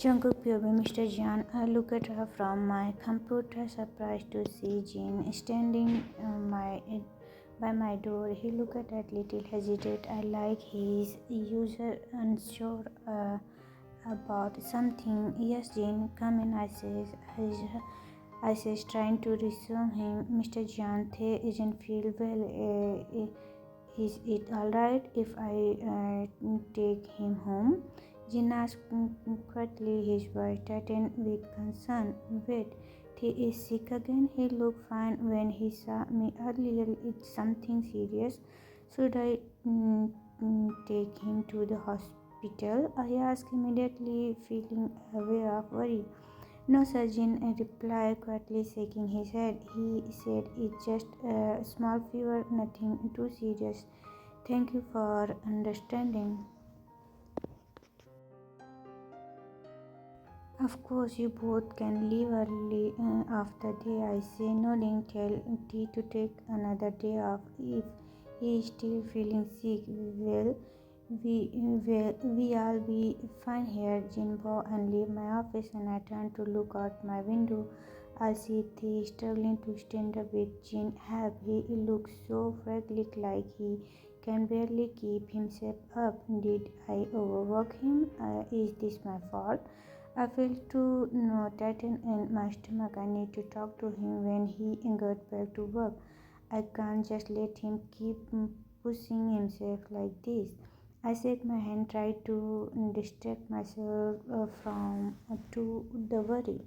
Jungkook POV Mr. Jian, I look at her from my computer, surprised to see Jin standing by my door. He looked a little hesitant, like his usual unsure about something. Yes, Jin, come in, I says, trying to resume him. Mr. Jian, Thay isn't feel well. Is it alright if I take him home? Jin asked quietly, his voice tightened with concern. Wait, he is sick again? He looked fine when he saw me earlier. It's something serious. Should I take him to the hospital? I asked immediately, feeling aware of worry. No, Surgeon replied quietly, shaking his head. He said, it's just a small fever, nothing too serious. Thank you for understanding. Of course, you both can leave early after day, I say, nodding. Tell T to take another day off if he is still feeling sick. We all be fine here, Jinbo, and leave my office. And I turn to look out my window. I see T struggling to stand up with Jin help. He looks so fragile, like he can barely keep himself up. Did I overwork him? Is this my fault? I feel to tighten in my stomach. I need to talk to him when he got back to work. I can't just let him keep pushing himself like this. I shake my hand, try to distract myself from to the worry.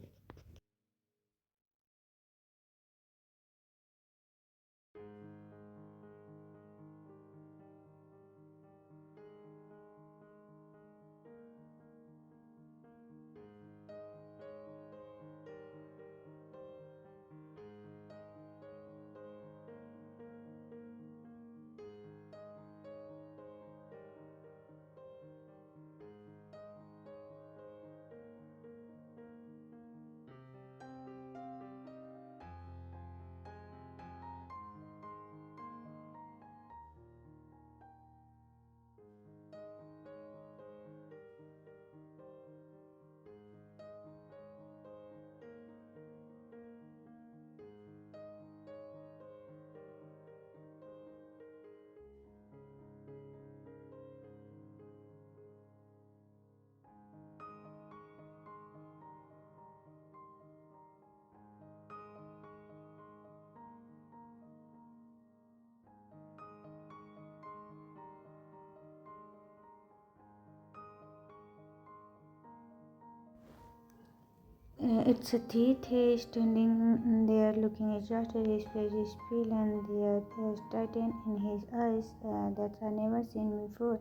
It's a teeth. He is standing there looking exhausted. His face is pale and there is tighten in his eyes that I never seen before.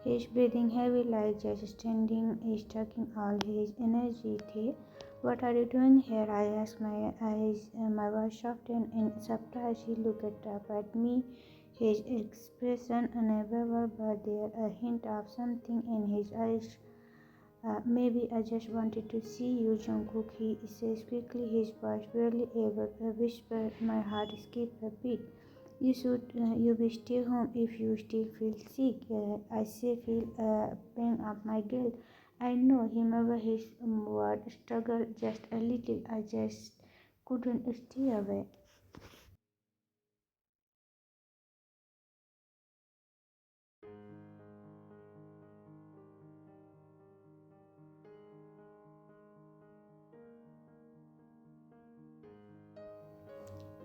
He is breathing heavy, like just standing is taking all his energy. T, what are you doing here? I asked. My voice softened in surprise. He looked up at me. His expression unavailable, but there a hint of something in his eyes. Maybe I just wanted to see you, Jungkook, he says quickly, his voice barely able a whisper. My heart skipped a beat. You be stay home if you still feel sick. I say, feel pain of my guilt. I know him over his word struggled just a little. I just couldn't stay away.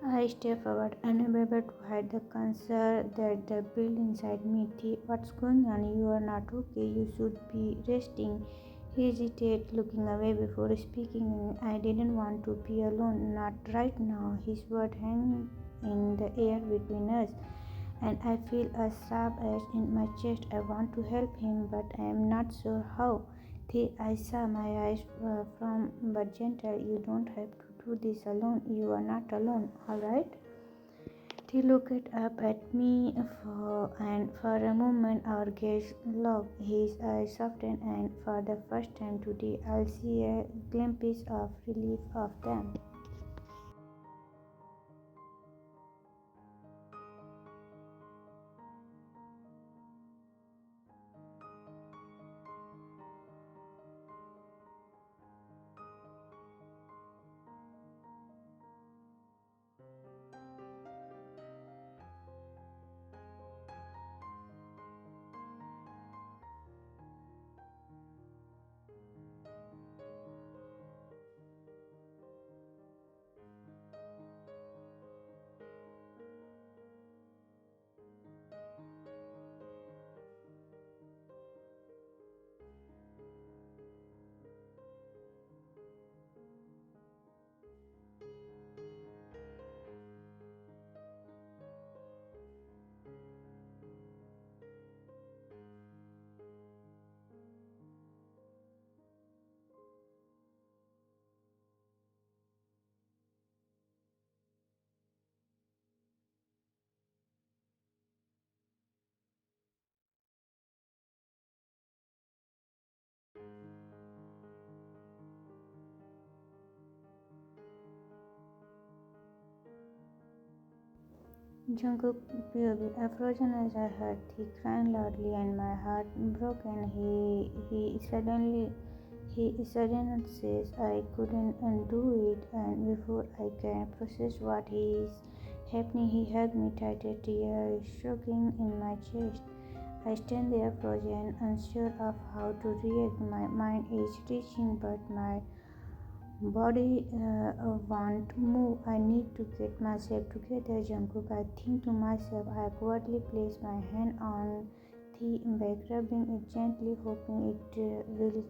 I step forward, unable to hide the concern that the build inside me. What's going on? You are not okay. You should be resting. He hesitated, looking away before speaking. I didn't want to be alone, not right now. His words hang in the air between us, and I feel a sharp edge in my chest. I want to help him, but I am not sure how. I saw my eyes from but gentle. You don't have to do this alone. You are not alone, alright? He looked up at me and for a moment our gaze locked. His eyes softened, and for the first time today, I'll see a glimpse of relief of them. Jungkook POV. I frozen as I heard he crying loudly and my heart broke and he suddenly says I couldn't undo it and before I can process what is happening he hugged me tighter, tears choking in my chest. I stand there frozen, unsure of how to react. My mind is racing but my body won't move. I need to get myself together, Jungkook. I think to myself. I awkwardly place my hand on the back, rubbing it gently, hoping it will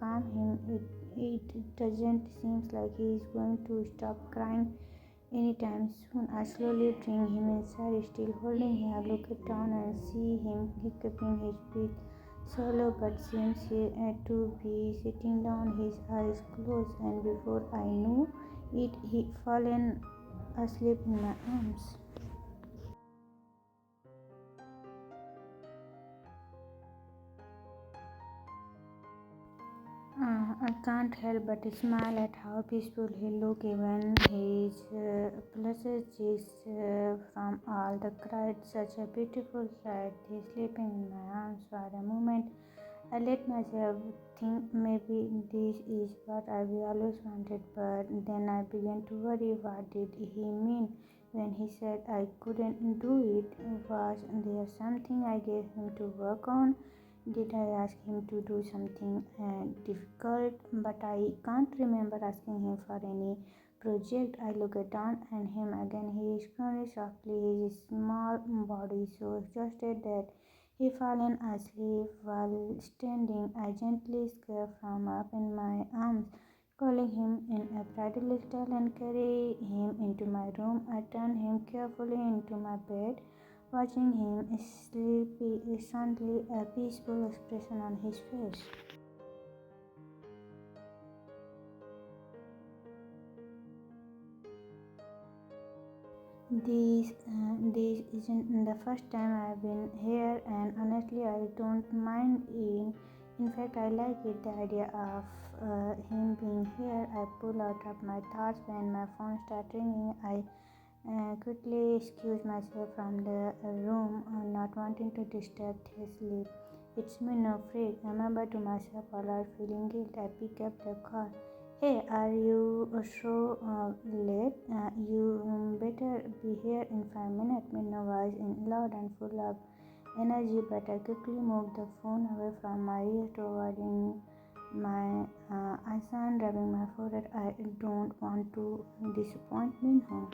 calm him. It doesn't seem like he is going to stop crying anytime soon. I slowly bring him inside, still holding him. I look down and see him hiccuping his breath solo but seems to be sitting down, his eyes closed, and before I knew it, he fallen asleep in my arms. I can't help but smile at how peaceful he looked, even his plushes from all the cried. Such a beautiful sight. He sleeping in my arms for a moment. I let myself think maybe this is what I always wanted, but then I began to worry. What did he mean when he said I couldn't do it? Was there something I gave him to work on? Did I ask him to do something difficult? But I can't remember asking him for any project. I looked down at him again. He is snoring softly, his small body so exhausted that he fallen asleep while standing. I gently scooped him up in my arms, calling him in a bridal style and carried him into my room. I turned him carefully into my bed, watching him sleep instantly, a peaceful expression on his face. This isn't the first time I've been here, and honestly, I don't mind it. In fact, I like it. The idea of him being here. I pull out of my thoughts when my phone started ringing. I quickly excused myself from the room, not wanting to disturb his sleep. It's me, no freak. I remember to myself while I was feeling guilt. I pick up the call. Hey, are you so late? You better be here in 5 minutes. Minna was in loud and full of energy, but I quickly moved the phone away from my ear, avoiding my eyes and rubbing my forehead. I don't want to disappoint Minho.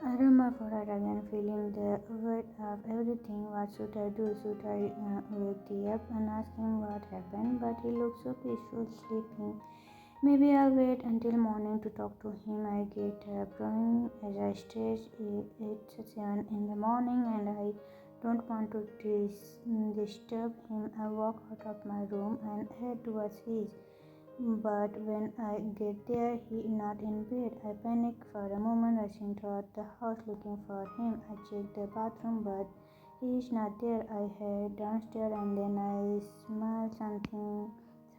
I rub my forehead again, feeling the weight of everything. What should I do? Should I wake the up and ask him what happened? But he looks so peaceful, sleeping. Maybe I'll wait until morning to talk to him. I get growing as I stretch. It's 7 in the morning and I don't want to disturb him. I walk out of my room and head towards his. But when I get there, he is not in bed. I panic for a moment, rushing toward the house looking for him. I check the bathroom, but he is not there. I head downstairs and then I smell something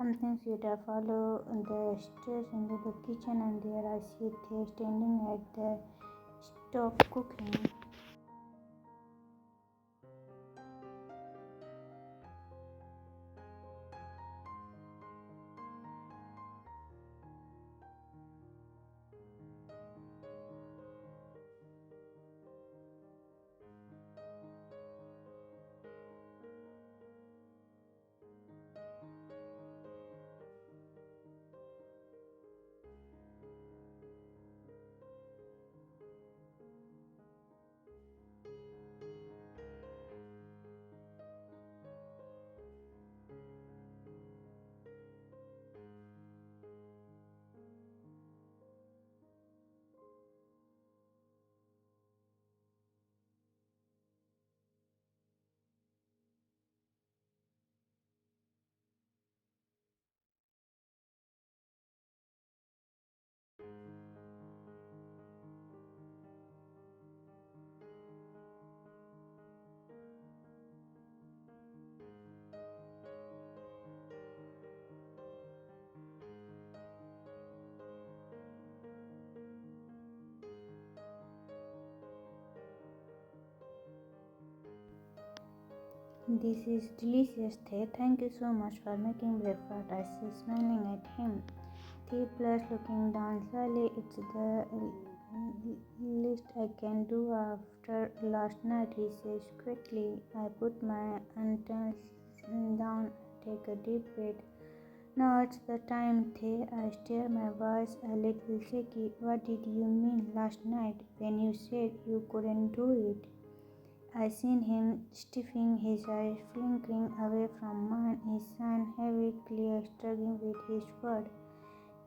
something sweet. I follow the stairs into the kitchen, and there I see Tae standing at the stove cooking. This is delicious, Tae. Thank you so much for making breakfast. I see, smiling at him. Tae plus looking down slowly. It's the least I can do after last night, he says quickly. I put my antennas down, take a deep breath. Now it's the time, Tae. I stare, my voice a little shaky. What did you mean last night when you said you couldn't do it? I seen him stiffening, his eyes flickering away from mine, his hand heavy, clear, struggling with his word.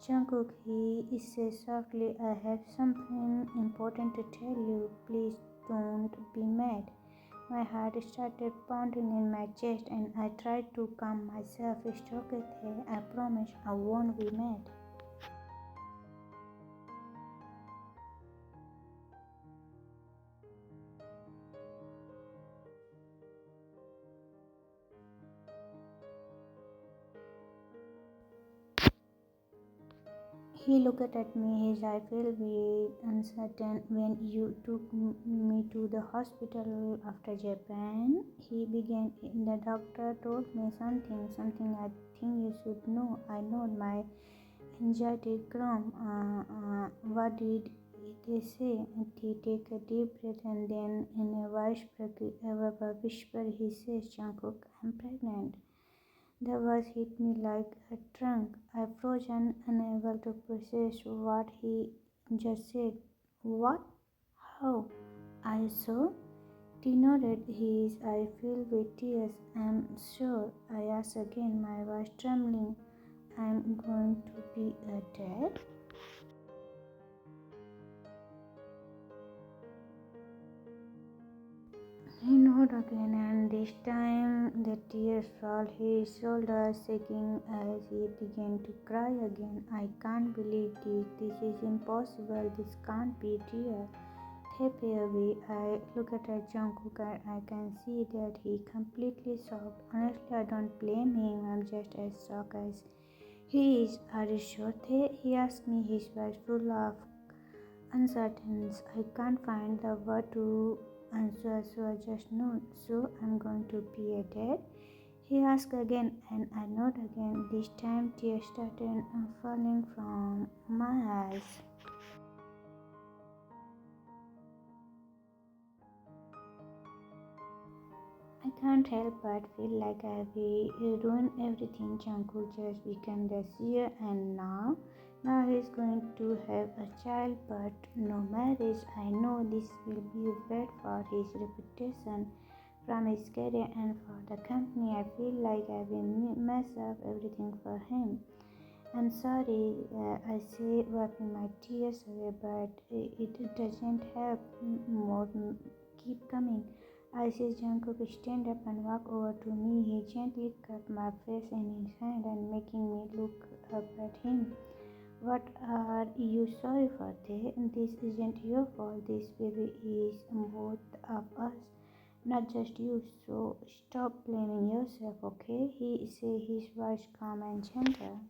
Jungkook, he says softly, I have something important to tell you. Please don't be mad. My heart started pounding in my chest and I tried to calm myself. It's okay, I promise I won't be mad. He looked at me, his eyes filled with uncertain. When you took me to the hospital after Japan, he began. The doctor told me something I think you should know. I know my anxiety grew. What did they say? He take a deep breath and then, in a whisper, he says, Jungkook, I'm pregnant. The words hit me like a trunk. I froze, unable to process what he just said. What? How? I saw? He nodded, his eyes filled with tears. I'm sure. I asked again, my voice trembling. I'm going to be a dad? He nodded again, and this time the tears fell his shoulders, shaking as he began to cry again. I can't believe this. This is impossible. This can't be real. Baby, I look at Jungkook and I can see that he completely shocked. Honestly, I don't blame him. I'm just as shocked as he is. Are you sure? He asked me, his voice full of uncertainty. I can't find the word to answer, so I just know. So I'm going to be a dad? He asked again, and I nod again. This time, tears started falling from my eyes. I can't help but feel like I've ruined everything. Jungkook just became this year, and now he's going to have a child, but no marriage. I know this will be bad for his reputation, from his career, and for the company. I feel like I've messed up everything for him. I'm sorry, I say, wiping my tears away, but it doesn't help. More keep coming. I see Jungkook stand up and walk over to me. He gently cupped my face in his hand and making me look up at him. What are you sorry for, Tae? This isn't your fault. This baby is both of us. not just you. So stop blaming yourself, okay? He say his voice calm and gentle.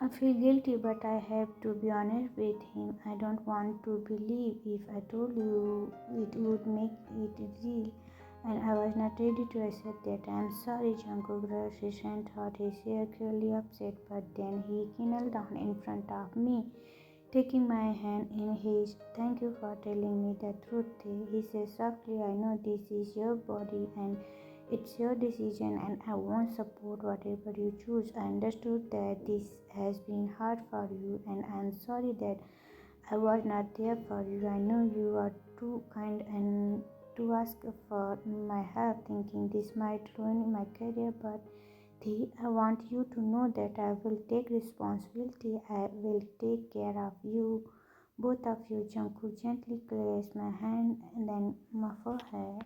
I feel guilty, but I have to be honest with him. I don't want to believe if I told you it would make it real, and I was not ready to accept that. I am sorry, Jungkook rushed his and thought his hair clearly upset, but then he knelt down in front of me, taking my hand in his. Thank you for telling me the truth, he said softly. I know this is your body and it's your decision, and I won't support whatever you choose. I understood that this has been hard for you, and I'm sorry that I was not there for you. I know you are too kind and to ask for my help, thinking this might ruin my career, but I want you to know that I will take responsibility. I will take care of you, both of you. Jungkook gently placed my hand and then my forehead.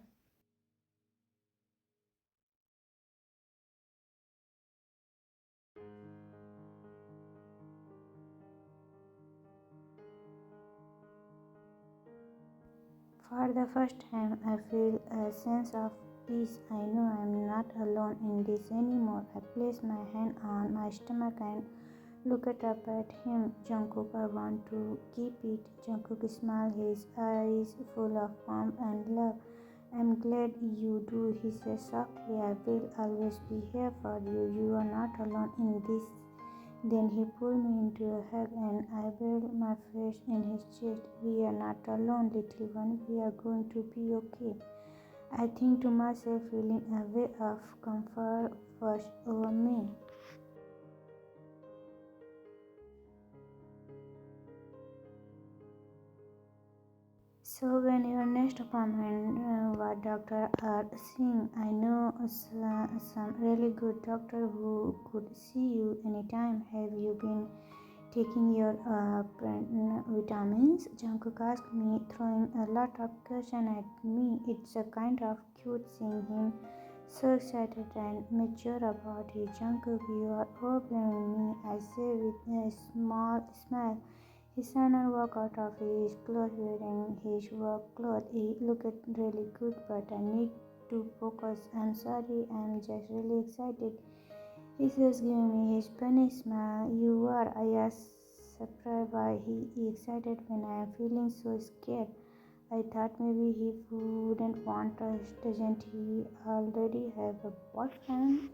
For the first time, I feel a sense of peace. I know I'm not alone in this anymore. I place my hand on my stomach and looked up at him. Jungkook, I want to keep it. Jungkook smiled, his eyes full of warmth and love. I'm glad you do, he said softly. I will always be here for you. You are not alone in this. Then he pulled me into a hug and I buried my face in his chest. We are not alone, little one. We are going to be okay. I think to myself, feeling a wave of comfort washed over me. So when your next appointment, what doctor are seeing? I know some really good doctor who could see you anytime. Have you been taking your vitamins? Jungkook asked me, throwing a lot of caution at me. It's a kind of cute seeing him so excited and mature about it. Jungkook, you are overwhelming me, I say with a small smile. His son walked out of his clothes wearing his work clothes. He looked really good, but I need to focus. I'm sorry, I'm just really excited. He says, giving me his funny smile. You are, I asked, surprised why he excited when I am feeling so scared. I thought maybe he wouldn't want us. Doesn't he already have a boyfriend?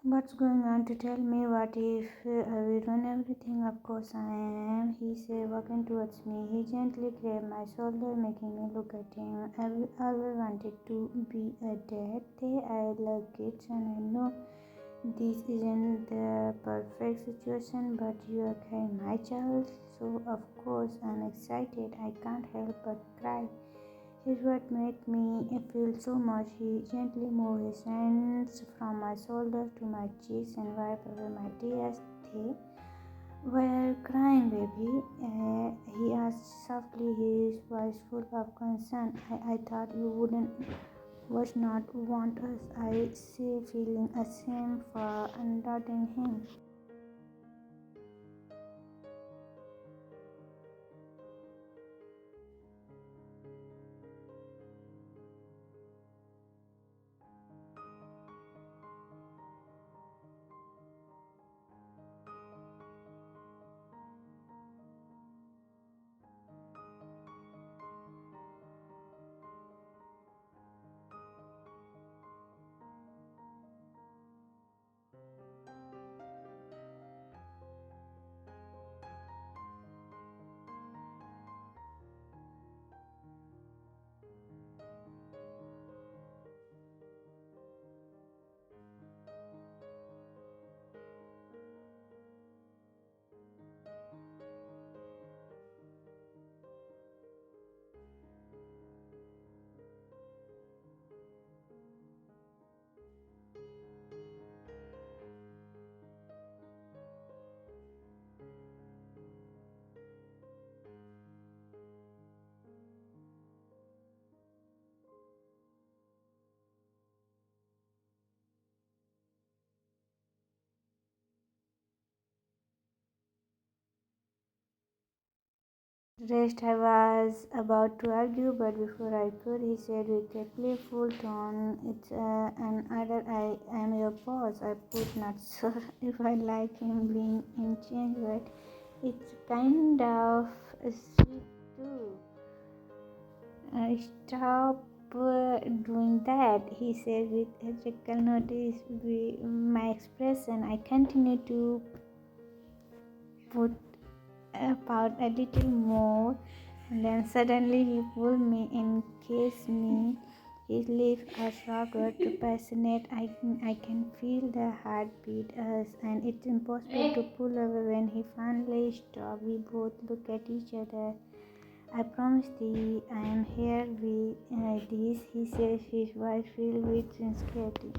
What's going on to tell me? What if I will run everything? Of course I am, he said, walking towards me. He gently grabbed my shoulder, making me look at him. I always wanted to be a dad. I love kids, and I know this isn't the perfect situation, but you are carrying my child, so of course I'm excited. I can't help but cry. His words made me feel so much. He gently moved his hands from my shoulders to my cheeks and wiped away my tears. They were crying, baby. He asked softly, his voice full of concern. I thought you wouldn't was not want us, I say, feeling ashamed for doubting him. Rest I was about to argue, but before I could, he said with a playful tone, "It's an order. I am your boss." I put not sure if I like him being in change, but it's kind of sweet too. Stop doing that, he said with a trickle. Notice my expression. I continue to put about a little more, and then suddenly he pulled me in, kissed me. His lips are soft to passionate. I can feel the heartbeat us, and it's impossible to pull away. When he finally stopped, we both looked at each other. "I promise thee, I am here with this," he said, his voice filled with sincerity.